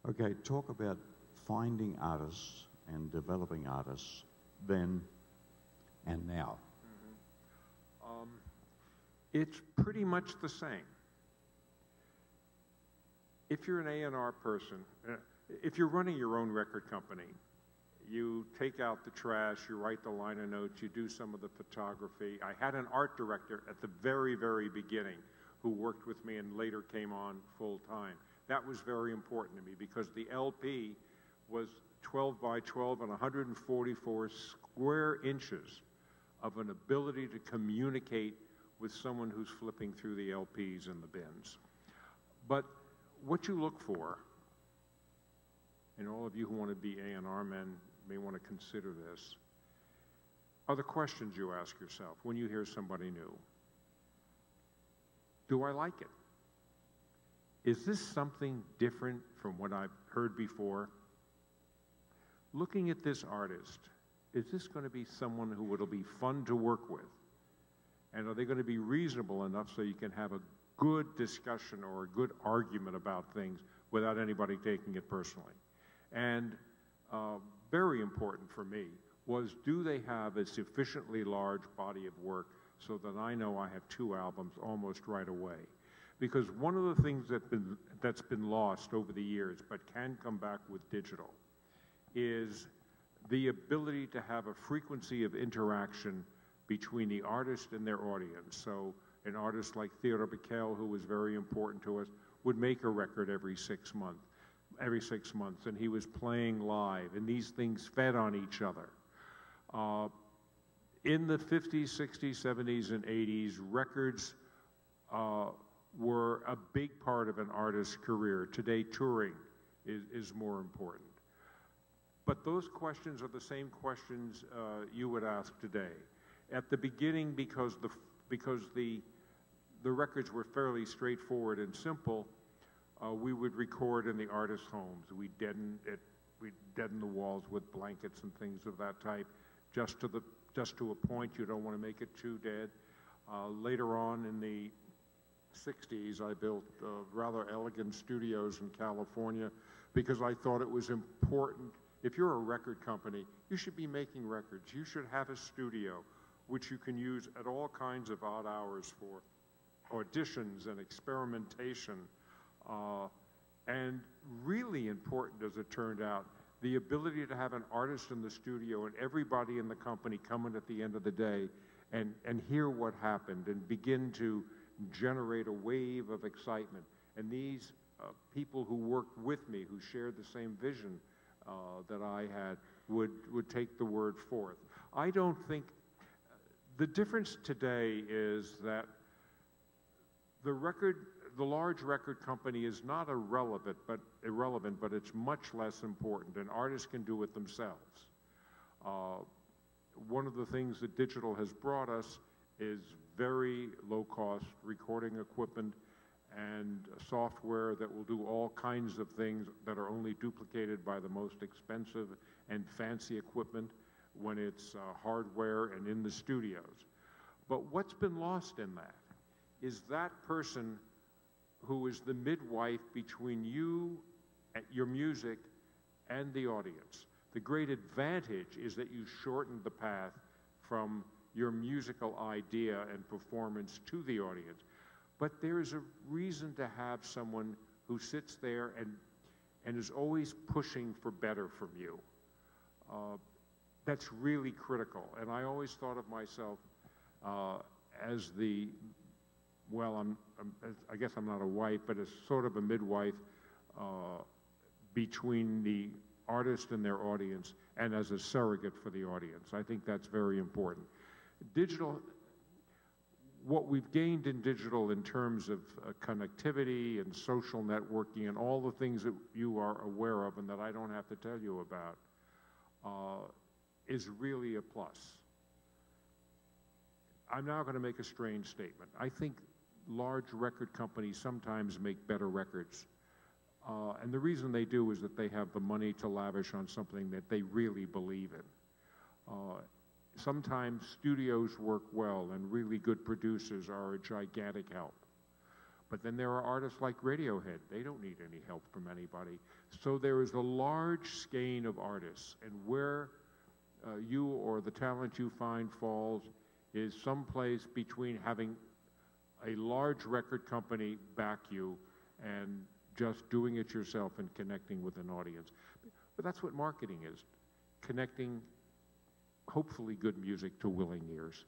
Okay, talk about finding artists and developing artists then and now. It's pretty much the same. If you're an A&R person, if you're running your own record company, you take out the trash, you write the liner notes, you do some of the photography. I had an art director at the very, very beginning who worked with me and later came on full time. That was very important to me because the LP was 12 by 12 and 144 square inches of an ability to communicate with someone who's flipping through the LPs in the bins. But what you look for, and all of you who want to be A&R men may want to consider this, are the questions you ask yourself when you hear somebody new. Do I like it? Is this something different from what I've heard before? Looking at this artist, is this going to be someone who it'll be fun to work with? And are they going to be reasonable enough so you can have a good discussion or a good argument about things without anybody taking it personally? And very important for me was, do they have a sufficiently large body of work so that I know I have 2 albums almost right away? Because one of the things that's been lost over the years, but can come back with digital, is the ability to have a frequency of interaction between the artist and their audience. So an artist like Theodore Bickel, who was very important to us, would make a record every 6 months, and he was playing live, and these things fed on each other. In the 50s, 60s, 70s, and 80s, records were a big part of an artist's career. Today, touring is more important. But those questions are the same questions you would ask today. At the beginning, because the records were fairly straightforward and simple, we would record in the artists' homes. We'd deaden the walls with blankets and things of that type, just to a point. You don't want to make it too dead. Later on in the 60s, I built rather elegant studios in California because I thought it was important. If you're a record company, you should be making records. You should have a studio which you can use at all kinds of odd hours for auditions and experimentation. And really important, as it turned out, the ability to have an artist in the studio and everybody in the company come in at the end of the day and hear what happened and begin to generate a wave of excitement. And these people who worked with me, who shared the same vision that I had, would take the word forth. I don't think, the difference today is that the large record company is not irrelevant, but it's much less important, and artists can do it themselves. One of the things that digital has brought us is very low-cost recording equipment and software that will do all kinds of things that are only duplicated by the most expensive and fancy equipment when it's hardware and in the studios. But what's been lost in that is that person who is the midwife between you, your music, and the audience. The great advantage is that you shorten the path from your musical idea and performance to the audience. But there is a reason to have someone who sits there and is always pushing for better from you. That's really critical. And I always thought of myself as the, well, I guess I'm not a wife, but as sort of a midwife between the artist and their audience, and as a surrogate for the audience. I think that's very important. Digital, what we've gained in digital in terms of connectivity and social networking and all the things that you are aware of and that I don't have to tell you about, is really a plus. I'm now going to make a strange statement. I think large record companies sometimes make better records. And the reason they do is that they have the money to lavish on something that they really believe in. Sometimes studios work well and really good producers are a gigantic help. But then there are artists like Radiohead. They don't need any help from anybody. So there is a large skein of artists, and where you or the talent you find falls is someplace between having a large record company back you and just doing it yourself and connecting with an audience. But that's what marketing is, connecting hopefully good music to willing ears.